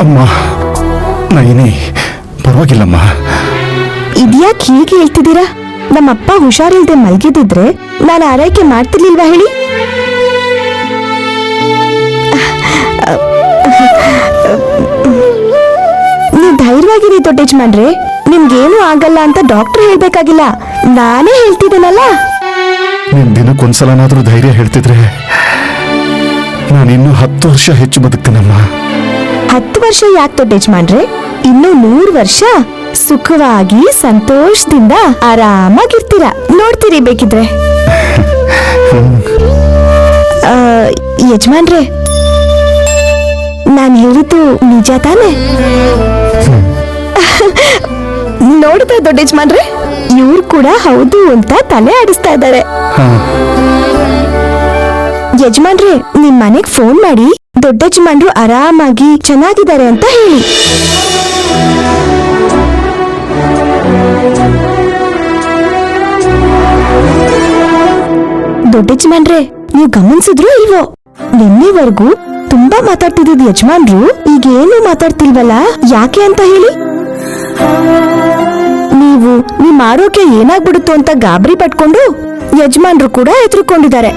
ಅಮ್ಮ, ನೈನಿ ಪರವಾಗಿಲ್ಲಮ್ಮ. ಇದ್ಯಾಕೆ ಹೀಗೆ ಹೇಳ್ತಿದ್ದೀರಾ? ನಮ್ಮಪ್ಪ ಹುಷಾರಿಲ್ದೆ ಮಲ್ಗಿದಿದ್ರೆ ನಾನು ಆರೈಕೆ ಮಾಡ್ತಿರ್ಲಿಲ್ವಾ ಹೇಳಿ? ನೀವು ಧೈರ್ಯವಾಗಿರಿ ದೊಡ್ಡ ಯಜಮಾನ್ರೆ, ನಿಮ್ಗೇನು ಆಗಲ್ಲ ಅಂತ ಡಾಕ್ಟರ್ ಹೇಳ್ಬೇಕಾಗಿಲ್ಲ, ನಾನೇ ಹೇಳ್ತಿದ್ದೇನಲ್ಲ. ನೀನ್ ದಿನಕ್ಕೊಂದ್ಸಲನಾದ್ರೂ ಧೈರ್ಯ ಹೇಳ್ತಿದ್ರೆ ನಾನು ಇನ್ನೂ 10 ವರ್ಷ ಹೆಚ್ಚು ಬದುಕ್ತೇನಮ್ಮ. 10 ವರ್ಷ ಯಾಕೆ ದೊಡ್ಡ ಯಜಮಾನ್ರೆ? ಇನ್ನು 100 ವರ್ಷ ಸುಖವಾಗಿ ಸಂತೋಷದಿಂದ ಆರಾಮಾಗಿರ್ತೀರಾ, ನೋಡ್ತೀರಿ ಬೇಕಿದ್ರೆ. ಯಜಮಾನ್ರೆ, ನಾನು ಹೇಳಿದ್ದು ನಿಜ ತಾನೆ? ನೋಡಿದ ದೊಡ್ಡ ಯಜಮಾನ್ರೆ, ಇವ್ರು ಕೂಡ ಹೌದು ಅಂತ ತಲೆ ಆಡಿಸ್ತಾ ಇದ್ದಾರೆ. ಯಜಮಾನ್ರೆ, ನಿಮ್ ಮನೆಗ್ ಫೋನ್ ಮಾಡಿ ದೊಡ್ಡ ಯಜಮಾನ್ರು ಆರಾಮಾಗಿ ಚೆನ್ನಾಗಿದ್ದಾರೆ ಅಂತ ಹೇಳಿ. ದೊಡ್ಡ ಯಜಮಾನ್ರೆ, ನೀವು ಗಮನಿಸಿದ್ರು ಇಲ್ವೋ, ನಿನ್ನೆವರೆಗೂ ತುಂಬಾ ಮಾತಾಡ್ತಿದ್ದ ಯಜಮಾನ್ರು ಈಗೇನು ಮಾತಾಡ್ತಿಲ್ವಲ್ಲ, ಯಾಕೆ ಅಂತ ಹೇಳಿ? ನೀವು ನಿಮ್ ಆರೋಗ್ಯ ಏನಾಗ್ಬಿಡುತ್ತೋ ಅಂತ ಗಾಬರಿ ಪಟ್ಕೊಂಡು ಯಜಮಾನ್ರು ಕೂಡ ಹೆದರ್ಕೊಂಡಿದ್ದಾರೆ.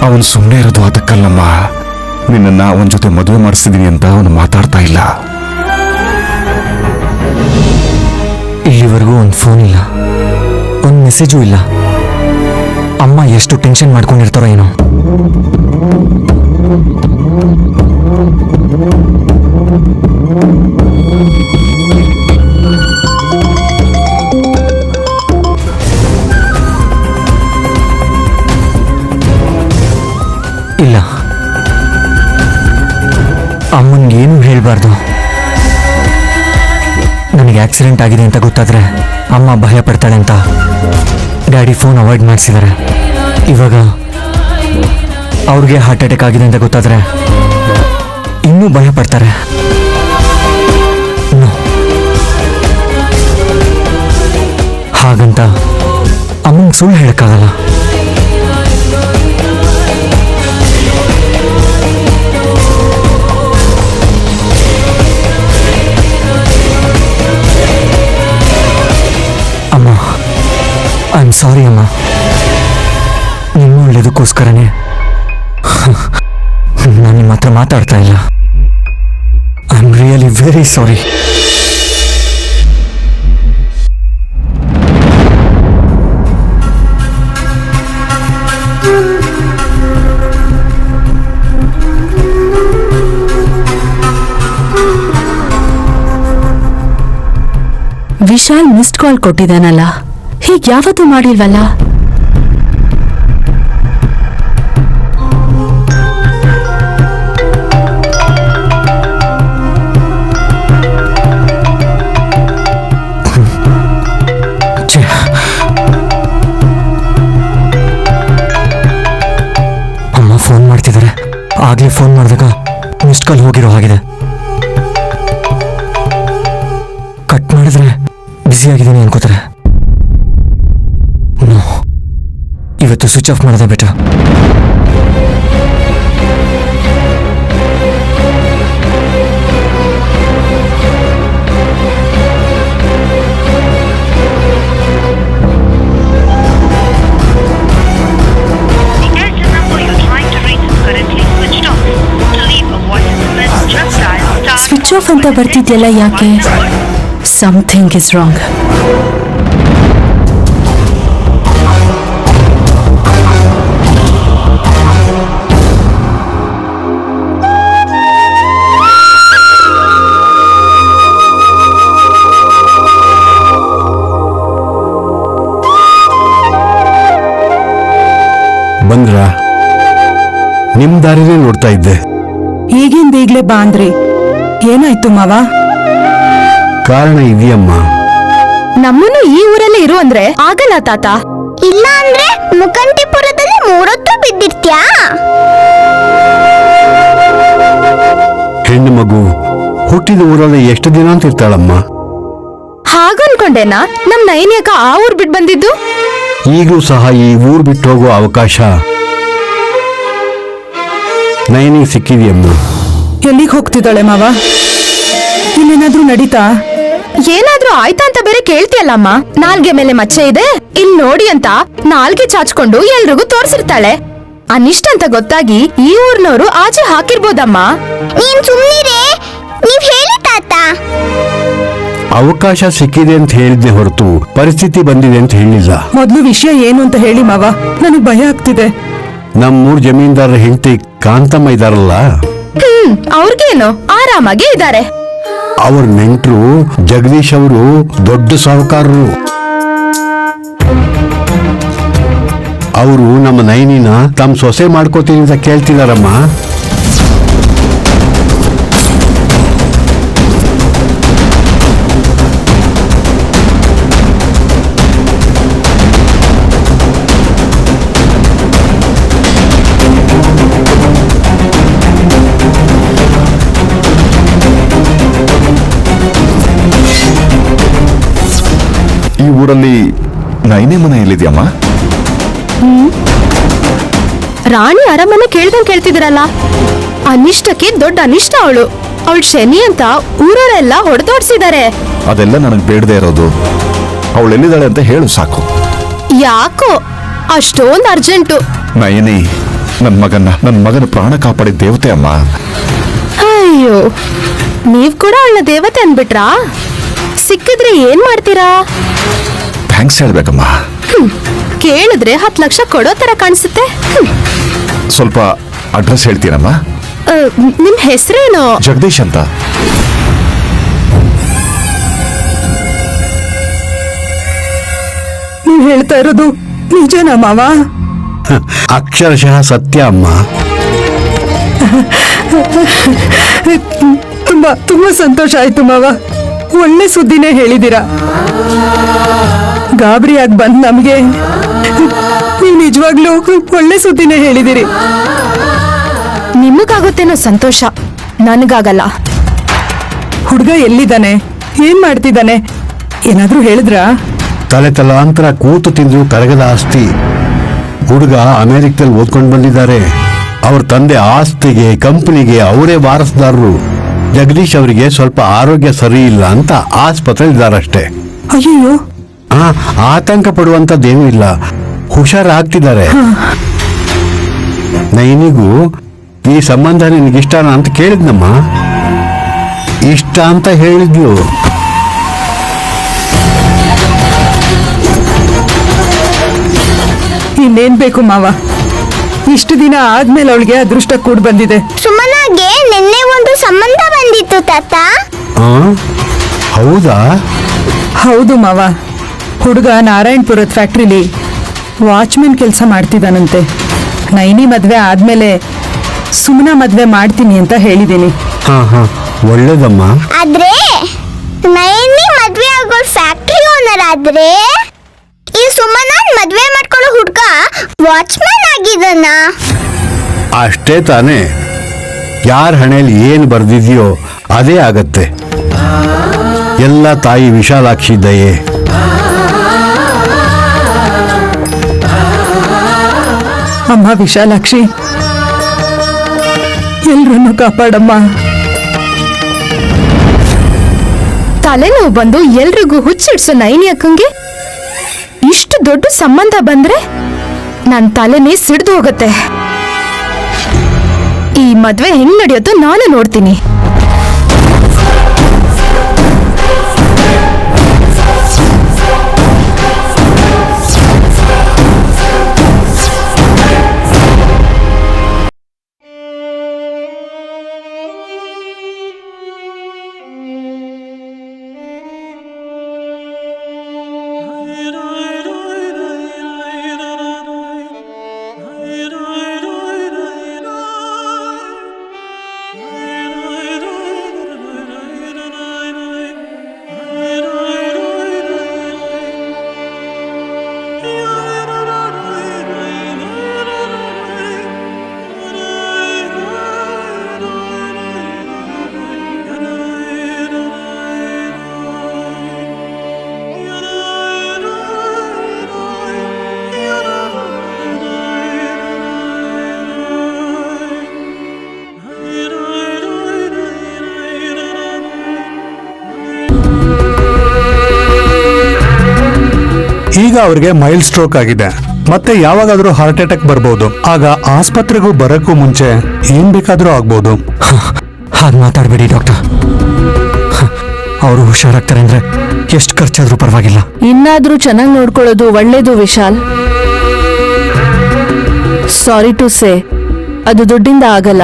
ಅವನು ಸುಮ್ಮನೆ ಇರೋದು ಅದಕ್ಕಲ್ಲಮ್ಮ, ನಿನ್ನ ಅವನ ಜೊತೆ ಮದುವೆ ಮಾಡಿಸಿದೀನಿ ಅಂತ ಅವನು ಮಾತಾಡ್ತಾ ಇಲ್ಲ. ಇಲ್ಲಿವರೆಗೂ ಒಂದು ಫೋನ್ ಇಲ್ಲ, ಒಂದು ಮೆಸೇಜು ಇಲ್ಲ. ಅಮ್ಮ ಎಷ್ಟು ಟೆನ್ಷನ್ ಮಾಡ್ಕೊಂಡಿರ್ತಾರೋ ಏನೋ. ಇಲ್ಲ, ಅಮ್ಮನಿಗೇನು ಹೇಳ್ಬಾರ್ದು. ನನಗೆ ಆಕ್ಸಿಡೆಂಟ್ ಆಗಿದೆ ಅಂತ ಗೊತ್ತಾದ್ರೆ ಅಮ್ಮ ಭಯ ಪಡ್ತಾಳೆ ಅಂತ ಡ್ಯಾಡಿ ಫೋನ್ ಅವಾಯ್ಡ್ ಮಾಡಿಸಿದ್ದಾರೆ. ಇವಾಗ ಅವ್ರಿಗೆ ಹಾರ್ಟ್ ಅಟ್ಯಾಕ್ ಆಗಿದೆ ಅಂತ ಗೊತ್ತಾದ್ರೆ ಇನ್ನೂ ಭಯ ಪಡ್ತಾರೆ. ಹಾಗಂತ ಅಮ್ಮಂಗೆ ಸುಳ್ಳು ಹೇಳಕ್ಕಾಗಲ್ಲ. ಅಮ್ಮ, ಐ ಆಮ್ ಸಾರಿ ಅಮ್ಮ. ನಿಮ್ಮ ಒಳ್ಳೇದಕ್ಕೋಸ್ಕರನೇ ನಾನು ನಿಮ್ಮ ಹತ್ರ ಮಾತಾಡ್ತಾ ಇಲ್ಲ. I am really very sorry. Vishal missed call ಕೊಟ್ಟಿದ್ದಾನಲ್ಲ, ಹೀಗೆ ಯಾವತ್ತೂ ಮಾಡಿಲ್ವಲ್ಲ? ಅಮ್ಮ ಫೋನ್ ಮಾಡ್ತಿದ್ದಾರೆ. ಆಗ್ಲೇ ಫೋನ್ ಮಾಡಿದಾಗ ಮಿಸ್ಡ್ ಕಾಲ್ ಹೋಗಿರೋ ಹಾಗಿದೆ. ಕಟ್ ಮಾಡಿದ್ರೆ ಬ್ಯುಸಿ ಆಗಿದ್ದೀನಿ ಅನ್ಕೋತಾರೆ. ನೋ, ಇವತ್ತು ಸ್ವಿಚ್ ಆಫ್ ಮಾಡೋದೇ ಬೆಟರ್. ಸ್ವಿಚ್ ಆಫ್ ಅಂತ ಬರ್ತಿದ್ಯಲ್ಲ, ಯಾಕೆ? Something is wrong. ಬಂದ್ರ? ನಿಮ್ ದಾರಿನೇ ನೋಡ್ತಾ ಇದ್ದೆ. ಈಗಿಂದ ಈಗ್ಲೇ ಬಾ ಅಂದ್ರಿ, ಏನಾಯ್ತು ಮಾವ? ಕಾರಣ ಇದೆಯಮ್ಮ. ನಮ್ಮನ್ನು ಈ ಊರಲ್ಲೇ ಇರು ಅಂದ್ರೆ ಆಗಲ್ಲ ತಾತ. ಇಲ್ಲ ಅಂದ್ರೆ ಮುಕಂಟಿಪುರದಲ್ಲಿ 3 ಹೊತ್ತು ಬಿದ್ದಿರ್ತ್ಯಾ? ಹೆಣ್ಣು ಮಗು ಹುಟ್ಟಿದ ಊರಲ್ಲಿ ಎಷ್ಟು ದಿನ ಅಂತ ಇರ್ತಾಳಮ್ಮ. ಹಾಗನ್ಕೊಂಡೇನಾ ನಮ್ ನೈನ್ಯಾಕ ಆ ಊರ್ ಬಿಟ್ ಬಂದಿದ್ದು? ಈಗಲೂ ಸಹ ಈ ಊರು ಬಿಟ್ಟು ಹೋಗೋ ಅವಕಾಶ ನೈನಿಗೆ ಸಿಕ್ಕಿದೆಯಮ್ಮ. ಎಲ್ಲಿಗೆ ಹೋಗ್ತಿದ್ದಾಳೆ ಮಾವ? ಇಲ್ಲೇನಾದ್ರೂ ನಡೀತಾ? ಏನಾದ್ರೂ ಆಯ್ತಾ ಅಂತ ಬೇರೆ ಕೇಳ್ತಿಯಲ್ಲಮ್ಮ. ನಾಲ್ಗೆ ಮೇಲೆ ಮಚ್ಚೆ ಇದೆ, ಇಲ್ ನೋಡಿ ಅಂತ ನಾಲ್ಗೆ ಚಾಚ್ಕೊಂಡು ಎಲ್ರಿಗೂ ತೋರ್ಸಿರ್ತಾಳೆ. ಅನಿಷ್ಟ ಅಂತ ಗೊತ್ತಾಗಿ ಈ ಊರ್ನವರು ಆಚೆ ಹಾಕಿರ್ಬೋದಮ್ಮ. ನೀನ್ ಸುಮ್ನಿರೇ, ನೀವ್ ಹೇಳಿ ತಾತ. ಅವಕಾಶ ಸಿಕ್ಕಿದೆ ಅಂತ ಹೇಳಿದ್ದೆ ಹೊರತು ಪರಿಸ್ಥಿತಿ ಬಂದಿದೆ ಅಂತ ಹೇಳಿಲ್ಲ. ಮೊದ್ಲು ವಿಷಯ ಏನು ಅಂತ ಹೇಳಿ ಮಾವ, ನನಗ್ ಭಯ ಆಗ್ತಿದೆ. ನಮ್ಮೂರ್ ಜಮೀನ್ದಾರರ ಹೆಂಡತಿ ಕಾಂತಮ್ಮ ಇದಾರಲ್ಲ, ಅವ್ರಿಗೇನು ಆರಾಮಾಗೆ ಇದಾರೆ. ಅವ್ರ ನೆಂಟರು ಜಗದೀಶ್ ಅವರು ದೊಡ್ಡ ಸಾಹುಕಾರರು. ಅವರು ನಮ್ಮ ನೈನಿನ ತಮ್ಮ ಸೊಸೆ ಮಾಡ್ಕೋತೀನಿ ಅಂತ ಕೇಳ್ತಿದಾರಮ್ಮ. ಈ ಊರಲ್ಲಿ ನೈನೇ ಮನೆ ಎಲ್ಲಿದ್ಯಮ್ಮ? ರಾಣಿ ಅರಮನೆ ಕೇಳ್ದಂಗ್ ಕೇಳ್ತಿದಿರಲ್ಲ. ಅನಿಷ್ಟಕ್ಕೆ ದೊಡ್ಡ ಅನಿಷ್ಟ ಅವಳು. ಅವಳು ಶನಿ ಅಂತ ಊರವರೆಲ್ಲ ಹೊಡೆದೋಡ್ಸಿದ್ದಾರೆ. ಅದೆಲ್ಲ ನನಗೆ ಬೇಡದೆ ಇರೋದು. ಅವಳು ಎಲ್ಲಿದ್ದಾಳೆ ಅಂತ ಹೇಳು ಸಾಕು. ಯಾಕೋ ಅಷ್ಟೊಂದು ಅರ್ಜೆಂಟು? ನಯನಿ ನನ್ನ ಮಗನ ಪ್ರಾಣ ಕಾಪಾಡಿದ ದೇವತೆ ಅಮ್ಮ. ಅಯ್ಯೋ, ನೀವ್ ಕೂಡ ಅವಳ ದೇವತೆ ಅನ್ಬಿಟ್ರಾ? ಸಿಕ್ಕಿದ್ರೆ ಏನ್ ಮಾಡ್ತೀರಾ? ಥ್ಯಾಂಕ್ಸ್ ಹೇಳ್ಬೇಕಮ್ಮ. ಕೇಳಿದ್ರೆ 10 ಲಕ್ಷ ಕೊಡೋ ತರ ಕಾಣಿಸುತ್ತೆ. ಸ್ವಲ್ಪ ಅಡ್ರೆಸ್ ಹೇಳ್ತೀನಮ್ಮ? ನಿಮ್ ಹೆಸರೇನು? ಜಗದೀಶ್ ಅಂತ. ನೀವ್ ಹೇಳ್ತಾ ಇರೋದು ನಿಜನಾ ಮಾವ? ಅಕ್ಷರಶಃ ಸತ್ಯ ಅಮ್ಮ. ತುಂಬಾ ತುಂಬಾ ಸಂತೋಷ ಆಯ್ತು ಮಾವ. ಒಳ್ಳೆ ಸುದ್ದಿನೇ ಹೇಳಿದ್ದೀರಾ. ಗಾಬರಿಯಾಗಿ ಬಂದ್ ನಮ್ಗೆ ನೀವು ನಿಜವಾಗ್ಲೂ ಒಳ್ಳೆ ಸುದ್ದಿನೇ ಹೇಳಿದಿರಿ. ನಿಮಗಾಗುತ್ತೇನೋ ಸಂತೋಷ, ನನಗಾಗಲ್ಲ. ಹುಡುಗ ಎಲ್ಲಿದ್ದಾನೆ? ಏನ್ ಮಾಡ್ತಿದ್ದಾನೆ? ಏನಾದ್ರೂ ಹೇಳಿದ್ರಾ? ತಲೆ ತಲಾಂತರ ಕೂತು ತಿಂದ್ರು ಕರಗದ ಆಸ್ತಿ. ಹುಡುಗ ಅಮೆರಿಕದಲ್ಲಿ ಓದ್ಕೊಂಡು ಬಂದಿದ್ದಾರೆ. ಅವ್ರ ತಂದೆ ಆಸ್ತಿಗೆ ಕಂಪನಿಗೆ ಅವರೇ ವಾರಸದಾರರು. ಜಗದೀಶ್ ಅವರಿಗೆ ಸ್ವಲ್ಪ ಆರೋಗ್ಯ ಸರಿ ಇಲ್ಲ ಅಂತ ಆಸ್ಪತ್ರೆಲಿದ್ದಾರಷ್ಟೇ. ಅಯ್ಯೋ, ಆತಂಕ ಪಡುವಂತದ್ದೇನೂ ಇಲ್ಲ, ಹುಷಾರಾಗ್ತಿದ್ದಾರೆ. ನೈನಿಗೂ ಈ ಸಂಬಂಧ ನಿನಗಿಷ್ಟನಾ ಅಂತ ಕೇಳಿದ್ನಮ್ಮ. ಇಷ್ಟ ಅಂತ ಹೇಳಿದ್ಲು. ಇನ್ನೇನ್ ಬೇಕು ಮಾವ? ಇಷ್ಟು ದಿನ ಆದ್ಮೇಲೆ ಅವಳಿಗೆ ಅದೃಷ್ಟ ಕೂಡ ಬಂದಿದೆ. ಸುಮನಾಗೆ ನಿನ್ನೆ ಒಂದು ಸಂಬಂಧ ಬಂದಿತ್ತು ತಾತ. ಹೌದಾ? ಹೌದು ಮಾವ. ಹುಡುಗ ನಾರಾಯಣಪುರದ ಫ್ಯಾಕ್ಟ್ರಿಲಿ ವಾಚ್ಮೆನ್ ಕೆಲಸ ಮಾಡ್ತಿದ್ದಾನಂತೆ. ನೈನಿ ಮದ್ವೆ ಆದ್ಮೇಲೆ ಸುಮ್ನ ಮದ್ವೆ ಮಾಡ್ತೀನಿ ಅಂತ ಹೇಳಿದ್ದೀನಿ. ಒಳ್ಳೇದಮ್ಮ. ಆದ್ರೆ ನೈನಿ ಮದ್ವೆ ಆಗೋ ಫ್ಯಾಕ್ಟ್ರಿ ಓನರ್ ಆದ್ರೆ ಈ ಸುಮನಾನ್ ಮದ್ವೆ ಮಾಡ್ಕೊಳ್ಳೋ ಹುಡ್ಗ ವಾಚ್ಮನ್ ಆಗಿದ್ದಾನ. ಅಷ್ಟೇ ತಾನೇ. ಯಾರ ಹಣೆಯಲ್ಲಿ ಏನು ಬರ್ದಿದ್ಯೋ ಅದೇ ಆಗತ್ತೆ. ಎಲ್ಲ ತಾಯಿ ವಿಶಾಲಾಕ್ಷಿ ದಯೆ. ಅಮ್ಮ ವಿಶಾಲಾಕ್ಷಿ, ಎಲ್ರನ್ನೂ ಕಾಪಾಡಮ್ಮ. ತಲೆನೋವು ಬಂದು ಎಲ್ರಿಗೂ ಹುಚ್ಚಿಡ್ಸೋ ನೈನಿ ಅಕ್ಕಂಗೆ ಇಷ್ಟು ದೊಡ್ಡ ಸಂಬಂಧ ಬಂದ್ರೆ ನನ್ ತಲೆನೇ ಸಿಡ್ದು ಹೋಗತ್ತೆ. ಈ ಮದ್ವೆ ಹೆಂಗ್ ನಡೆಯೋದು ನಾನು ನೋಡ್ತೀನಿ. ಈಗ ಅವ್ರಿಗೆ ಮೈಲ್ಡ್ ಸ್ಟ್ರೋಕ್ ಆಗಿದೆ, ಮತ್ತೆ ಯಾವಾಗಾದ್ರೂ ಹಾರ್ಟ್ ಅಟ್ಯಾಕ್ ಬರ್ಬೋದು. ಆಗ ಆಸ್ಪತ್ರೆಗೂ ಬರಕ್ಕೂ ಮುಂಚೆ ಏನ್ ಬೇಕಾದ್ರೂ ಆಗ್ಬೋದು. ಹಾಗೆ ಮಾತಾಡಬೇಡಿ ಡಾಕ್ಟರ್. ಅವರು ಹುಷಾರಾಗ್ತಾರೆ ಅಂದ್ರೆ ಎಷ್ಟು ಖರ್ಚಾದ್ರೂ ಪರವಾಗಿಲ್ಲ. ಇನ್ನಾದ್ರೂ ಚೆನ್ನಾಗಿ ನೋಡ್ಕೊಳ್ಳೋದು ಒಳ್ಳೇದು ವಿಶಾಲ್. ಸಾರಿ ಟು ಸೇ, ಅದು ದುಡ್ಡಿಂದ ಆಗಲ್ಲ.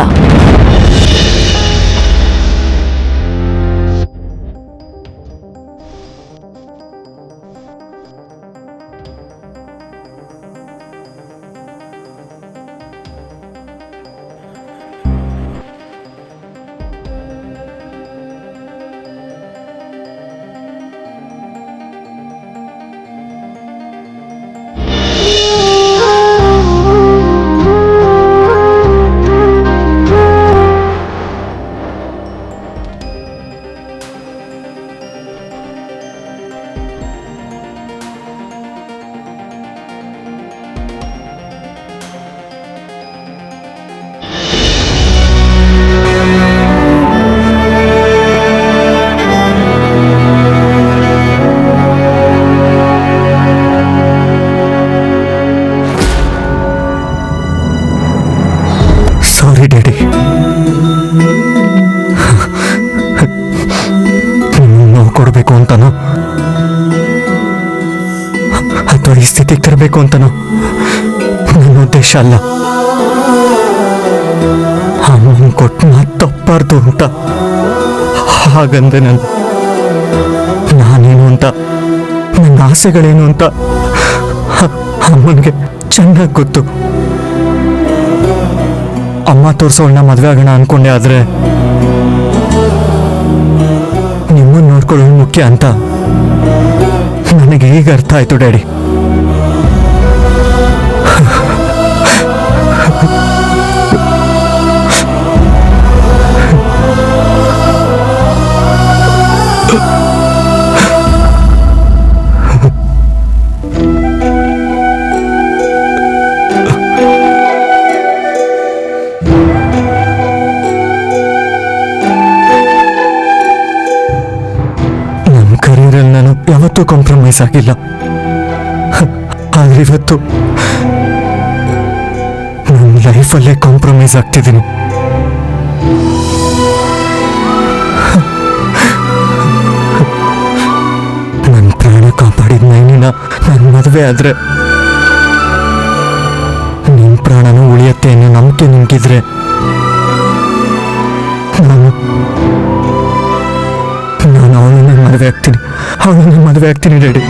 ಸಾರಿ ಡ್ಯಾಡಿ, ನೋವು ಕೊಡಬೇಕು ಅಂತನೋ ಅಥವಾ ಈ ಸ್ಥಿತಿಗೆ ತರಬೇಕು ಅಂತನೋ ನನ್ನ ಉದ್ದೇಶ ಅಲ್ಲ. ಅಮ್ಮನ ಕೊಟ್ಟು ಮಾತು ತಪ್ಪಾರ್ದು ಅಂತ ಹಾಗಂದೆ. ನಾನೇನು ಅಂತ, ನನ್ನ ಆಸೆಗಳೇನು ಅಂತ ಅಮ್ಮನಿಗೆ ಚೆನ್ನಾಗಿ ಗೊತ್ತು. ಅಮ್ಮ ತೋರ್ಸೋಳನ್ನ ಮದುವೆ ಆಗೋಣ ಅನ್ಕೊಂಡೆ, ಆದ್ರೆ ನಿಮ್ಮನ್ನು ನೋಡ್ಕೊಳ್ಳೋದು ಮುಖ್ಯ ಅಂತ ನನಗೆ ಈಗ ಅರ್ಥ ಆಯ್ತು ಡ್ಯಾಡಿ. ನಾನು ಯಾವತ್ತೂ ಕಾಂಪ್ರಮೈಸ್ ಆಗಿಲ್ಲ, ಆದ್ರೆ ಇವತ್ತು ನನ್ನ ಲೈಫಲ್ಲೇ ಕಾಂಪ್ರಮೈಸ್ ಆಗ್ತಿದ್ದೀನಿ. ನನ್ನ ಪ್ರಾಣ ಕಾಪಾಡಿದ ನೈನಿನ ನನ್ನ ಮದುವೆ ಆದ್ರೆ ನಿನ್ ಪ್ರಾಣನೂ ಉಳಿಯತ್ತೆ ಅನ್ನೋ ನಂಬಿಕೆ ನಿಂಗಿದ್ರೆ ನಾನು ಅವಳನ್ನ ಮದುವೆ ಆಗ್ತೀನಿ, ಅವಳನ್ನ ಮದುವೆ ಆಗ್ತೀನಿ ಡ್ಯಾಡಿ.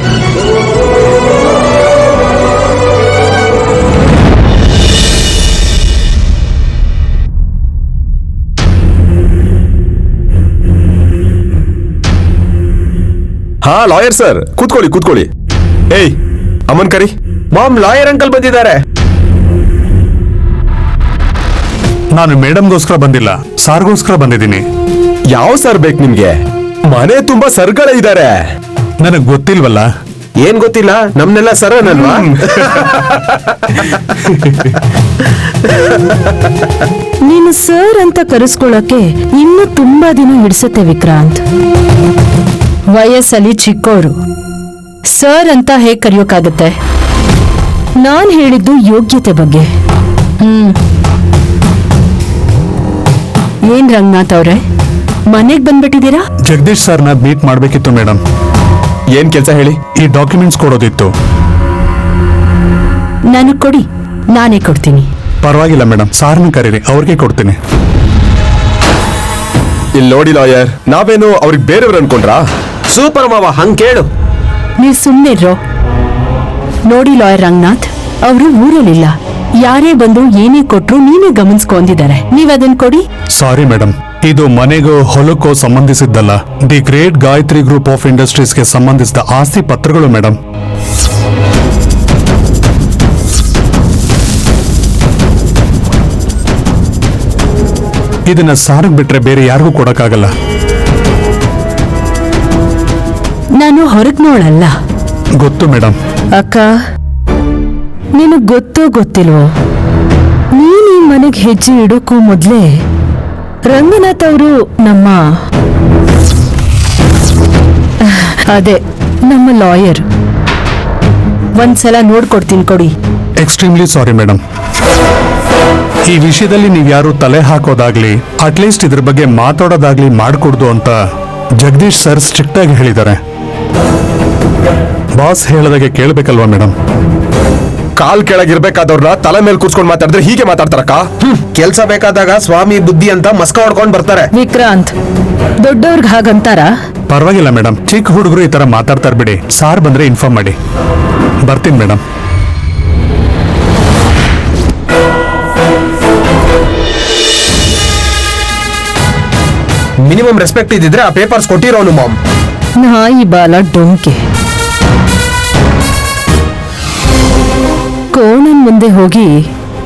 ಹಾ ಲಾಯರ್ ಸರ್, ಕೂತ್ಕೊಳ್ಳಿ ಕೂತ್ಕೊಳ್ಳಿ. ಏಯ್ ಅಮ್ಮನ್ ಕರಿ. ಮಾಮ್, ಲಾಯರ್ ಅಂಕಲ್ ಬಂದಿದ್ದಾರೆ. ನಾನು ಮೇಡಮ್ಗೋಸ್ಕರ ಬಂದಿಲ್ಲ, ಸಾರ್ಗೋಸ್ಕರ ಬಂದಿದ್ದೀನಿ. ಯಾವ ಸರ್ ಬೇಕು ನಿಮ್ಗೆ? ಮನೆ ತುಂಬಾ ಸರ್ಗಳೇ ಇದ್ದಾರೆ. ನನಗ್ ಗೊತ್ತಿಲ್ವಲ್ಲ. ಏನ್ ಗೊತ್ತಿಲ್ಲ? ನಮ್ನೆಲ್ಲ ಸರನಲ್ವಾ? ನೀನು ಸರ್ ಅಂತ ಕರೆಸ್ಕೊಳ್ಳೋಕೆ ಇನ್ನೂ ತುಂಬಾ ದಿನ ಹಿಡಿಸುತ್ತೆ ವಿಕ್ರಾಂತ್. ವಯಸ್ಸಲ್ಲಿ ಚಿಕ್ಕೋರು ಸರ್ ಅಂತ ಹೇಗ್ ಕರೆಯೋಕ್ಕಾಗತ್ತೆ? ನಾನ್ ಹೇಳಿದ್ದು ಯೋಗ್ಯತೆ ಬಗ್ಗೆ. ಏನ್ ರಂಗನಾಥ್ ಅವ್ರೆ, ಮನೆಗ್ ಬಂದ್ಬಿಟ್ಟಿದ್ದೀರಾ? ಜಗದೀಶ್ ಸರ್ನ ಮೀಟ್ ಮಾಡ್ಬೇಕಿತ್ತು ಮೇಡಮ್. ಏನ್ ಕೆಲಸ ಹೇಳಿ? ಈ ಡಾಕ್ಯುಮೆಂಟ್ಸ್ ಕೊಡೋದಿತ್ತು. ನನಗ್ ಕೊಡಿ, ನಾನೇ ಕೊಡ್ತೀನಿ. ಪರವಾಗಿಲ್ಲ ಮೇಡಮ್, ಸಾರ್ನ ಕರೀರಿ, ಅವ್ರಿಗೆ ಕೊಡ್ತೀನಿ. ಇಲ್ಲಿ ನೋಡಿ ಲಾಯರ್, ನಾವೇನು ಅವ್ರಿಗೆ ಬೇರೆಯವ್ರು ಅನ್ಕೊಂಡ್ರಾ? ಸೂಪರ್ ಮಾವ, ಹಂಗ್ ಕೇಳು. ನೀವ್ ಸುಮ್ನಿರೋ. ನೋಡಿ ಲಾಯರ್ ರಂಗನಾಥ್, ಅವರು ಊರಲ್ಲಿಲ್ಲ. ಯಾರೇ ಬಂದು ಏನೇ ಕೊಟ್ರು ನೀನೇ ಗಮನಿಸ್ಕೊಂಡಿದ್ದಾರೆ. ನೀವ್ ಅದನ್ನ ಕೊಡಿ. ಸಾರಿ ಮೇಡಮ್, ಇದು ಮನೆಗೂ ಹೊಲಕ್ಕೂ ಸಂಬಂಧಿಸಿದ್ದಲ್ಲ. The great Gayatri group of ಇಂಡಸ್ಟ್ರೀಸ್ಗೆ ಸಂಬಂಧಿಸಿದ ಆಸ್ತಿ ಪತ್ರಗಳು ಮೇಡಮ್. ಇದನ್ನ ಸಾರಿಗೆ ಬಿಟ್ರೆ ಬೇರೆ ಯಾರಿಗೂ ಕೊಡಕ್ಕಾಗಲ್ಲ. ನಾನು ಹೊರಗ್ನೋಳಲ್ಲ. ಗೊತ್ತು ಮೇಡಮ್. ಅಕ್ಕ, ನಿನಗ್ ಗೊತ್ತೋ ಗೊತ್ತಿಲ್ವೋ, ನೀನ್ ಈ ಮನೆಗೆ ಹೆಜ್ಜೆ ಇಡೋಕ್ಕೂ ಮೊದ್ಲೇ ರಂಗನಾಥ್ ಅವರು ನಮ್ಮ ಲಾಯರ್. ಒಂದ್ಸಲ ನೋಡ್ಕೊಡ್ತೀನಿ ಕೊಡಿ. Extremely sorry madam. ಈ ವಿಷಯದಲ್ಲಿ ನೀವ್ಯಾರು ತಲೆ ಹಾಕೋದಾಗ್ಲಿ ಅಟ್ಲೀಸ್ಟ್ ಇದ್ರ ಬಗ್ಗೆ ಮಾತಾಡೋದಾಗ್ಲಿ ಮಾಡ್ಕೊಡ್ದು ಅಂತ ಜಗದೀಶ್ ಸರ್ ಸ್ಟ್ರಿಕ್ಟ್ ಆಗಿ ಹೇಳಿದ್ದಾರೆ. Boss ಹೇಳದಾಗೆ ಕೇಳ್ಬೇಕಲ್ವಾ madam? ಕಾಲ್ ಕೆಳಗಿರ್ಬೇಕಾದವ್ರನ್ನ ತಲೆ ಮೇಲೆ ಕೂರ್ಸ್ಕೊಂಡ್ ಮಾತಾಡಿದ್ರೆ ಹೀಗೆ ಮಾತಾಡ್ತಾರಕ್ಕ. ಕೆಲ್ಸ ಬೇಕಾದಾಗ ಸ್ವಾಮಿ ಬುದ್ಧಿ ಅಂತ ಮಸ್ಕ ಹೊಡ್ಕೊಂಡ್ ಬರ್ತಾರೆ. ವಿಕ್ರಾಂತ್, ದೊಡ್ಡವ್ರಿಗೆ ಹಾಗಂತಾರ? ಪರವಾಗಿಲ್ಲ ಮೇಡಮ್, ಚಿಕ್ಕ ಹುಡುಗರು ಈ ತರ ಮಾತಾಡ್ತಾರ ಬಿಡಿ. ಸಾರ್ ಬಂದ್ರೆ ಇನ್ಫಾರ್ಮ್ ಮಾಡಿ. ಬರ್ತೀನಿ ಮೇಡಮ್. ಮಿನಿಮಮ್ ರೆಸ್ಪೆಕ್ಟ್ ಇದ್ದಿದ್ರೆ ಆ ಪೇಪರ್ಸ್ ಕೊಟ್ಟಿರೋನು ಮಾಮ್. ನಾಯಿ ಬಾಲ ಡೊಂಕೆ. ಕೋಣನ್ ಮುಂದೆ ಹೋಗಿ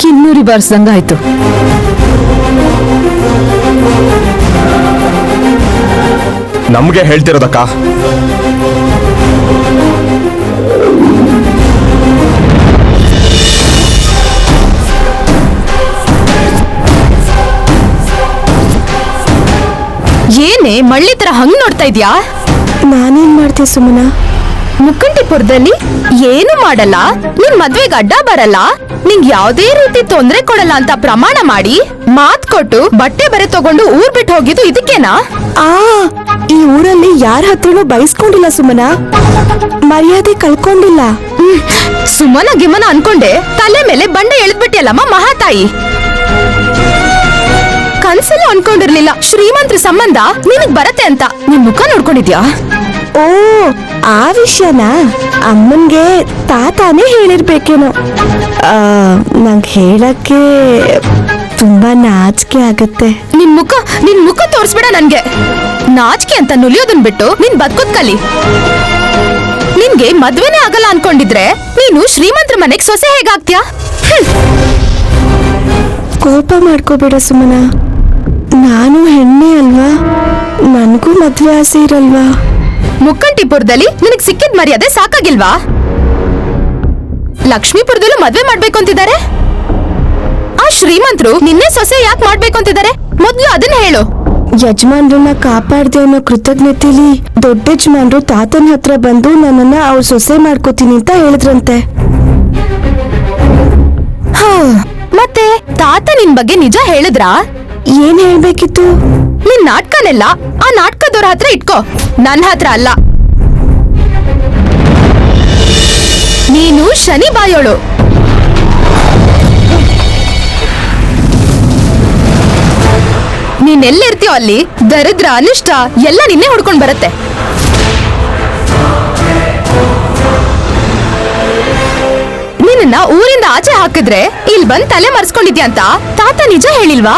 ಕಿನ್ನೂರಿ ಬಾರಿಸ್ದಂಗಾಯ್ತು. ನಮ್ಗೆ ಹೇಳ್ತಿರೋದಕ್ಕ. ಏನೇ ಮಳ್ಳಿ ತರ ಹಂಗ್ ನೋಡ್ತಾ ಇದ್ಯಾ? ನಾನೇನ್ ಮಾಡ್ತೆ ಸುಮನ? ಮುಕ್ಕಂಟಿಪುರದಲ್ಲಿ ಏನು ಮಾಡಲ್ಲ, ನಿನ್ ಮದ್ವೆಗೆ ಅಡ್ಡ ಬರಲ್ಲ, ನಿಂಗ್ ಯಾವ್ದೇ ರೀತಿ ತೊಂದ್ರೆ ಕೊಡಲ್ಲ ಅಂತ ಪ್ರಮಾಣ ಮಾಡಿ ಮಾತ್ ಕೊಟ್ಟು ಬಟ್ಟೆ ಬರೆ ತಗೊಂಡು ಊರ್ ಬಿಟ್ಟು ಹೋಗಿದ್ದು ಇದಕ್ಕೇನಾ? ಈ ಊರಲ್ಲಿ ಯಾರ ಹತ್ರನೂ ಬಯಸ್ಕೊಂಡಿಲ್ಲ ಸುಮನ, ಮರ್ಯಾದೆ ಕಳ್ಕೊಂಡಿಲ್ಲ. ಸುಮನ ಗಿಮನ ಅನ್ಕೊಂಡೆ ತಲೆ ಮೇಲೆ ಬಂಡೆ ಎಳೆದ್ಬಿಟ್ಟಿಯಲ್ಲಮ್ಮ ಮಹಾತಾಯಿ. ಕನ್ಸಲ್ಲೂ ಅನ್ಕೊಂಡಿರ್ಲಿಲ್ಲ ಶ್ರೀಮಂತ್ರ ಸಂಬಂಧ ನಿನಗ್ ಬರತ್ತೆ ಅಂತ. ನಿನ್ ಮುಖ ನೋಡ್ಕೊಂಡಿದ್ಯಾ? ಓ, ಆ ವಿಷಯನ ಅಮ್ಮನ್ಗೆ ತಾತಾನೇ ಹೇಳಿರ್ಬೇಕೇನೋ. ನಂಗೆ ಹೇಳಕ್ಕೆ ತುಂಬಾ ನಾಚಿಕೆ ಆಗತ್ತೆ. ನಿನ್ ಮುಖ ತೋರಿಸ್ಬೇಡ ನನ್ಗೆ. ನಾಚಿಕೆ ಅಂತ ನುಲಿಯೋದನ್ ಬಿಟ್ಟು ನಿನ್ ಬದುಕೋದ್ ಕಲಿ. ನಿನ್ಗೆ ಮದ್ವೆನೇ ಆಗಲ್ಲ ಅನ್ಕೊಂಡಿದ್ರೆ ನೀನು ಶ್ರೀಮಂತರ ಮನೆಗ್ ಸೊಸೆ ಹೇಗಾಗ್ತ್ಯಾ? ಕೋಪ ಮಾಡ್ಕೋಬೇಡ ಸುಮನ, ನಾನು ಹೆಣ್ಣೆ ಅಲ್ವಾ, ನನಗೂ ಮದ್ವೆ ಆಸೆ ಇರಲ್ವಾ? ಮುಕ್ಕಂಟಿಪುರದಲ್ಲಿ ನಿನಗ್ ಸಿಕ್ಕಿದ್ ಮರ್ಯಾದೆ ಸಾಕಾಗಿಲ್ವಾ? ಲಕ್ಷ್ಮೀಪುರದಲ್ಲೂ ಮದ್ವೆ ಮಾಡ್ಬೇಕು ಅಂತಿದ್ದಾರೆ. ಆ ಶ್ರೀಮಂತರು ನಿನ್ನೆ ಸೊಸೆ ಯಾಕೆ ಮಾಡ್ಬೇಕು ಅಂತಿದ್ದಾರೆ? ಮೊದ್ಲು ಅದನ್ನ ಹೇಳು. ಯಜಮಾನ್ರನ್ನ ಕಾಪಾಡ್ದೆ ಅನ್ನೋ ಕೃತಜ್ಞತೆಲಿ ದೊಡ್ಡ ಯಜಮಾನ್ರು ತಾತನ ಹತ್ರ ಬಂದು ನನ್ನನ್ನ ಅವ್ರ ಸೊಸೆ ಮಾಡ್ಕೋತೀನಿ ಅಂತ ಹೇಳಿದ್ರಂತೆ. ಮತ್ತೆ ತಾತ ನಿನ್ ಬಗ್ಗೆ ನಿಜ ಹೇಳಿದ್ರಾ? ಏನ್ ಹೇಳ್ಬೇಕಿತ್ತು? ನಿನ್ ನಾಟಕನೆಲ್ಲ ಆ ನಾಟಕದವ್ರ ಹತ್ರ ಇಟ್ಕೋ, ನನ್ನ ಹತ್ರ ಅಲ್ಲ. ನೀನು ಶನಿ ಬಾಯೋಳು. ನೀನೆಲ್ಲಿರ್ತೀಯೋ ಅಲ್ಲಿ ದರಿದ್ರ ಅನಿಷ್ಟ ಎಲ್ಲ ನಿನ್ನೆ ಹುಡ್ಕೊಂಡ್ ಬರುತ್ತೆ. ನಿನ್ನ ಊರಿಂದ ಆಚೆ ಹಾಕಿದ್ರೆ ಇಲ್ಲಿ ಬಂದ್ ತಲೆ ಮರೆಸ್ಕೊಂಡಿದ್ಯಾ ಅಂತ ತಾತ ನಿಜ ಹೇಳಿಲ್ವಾ?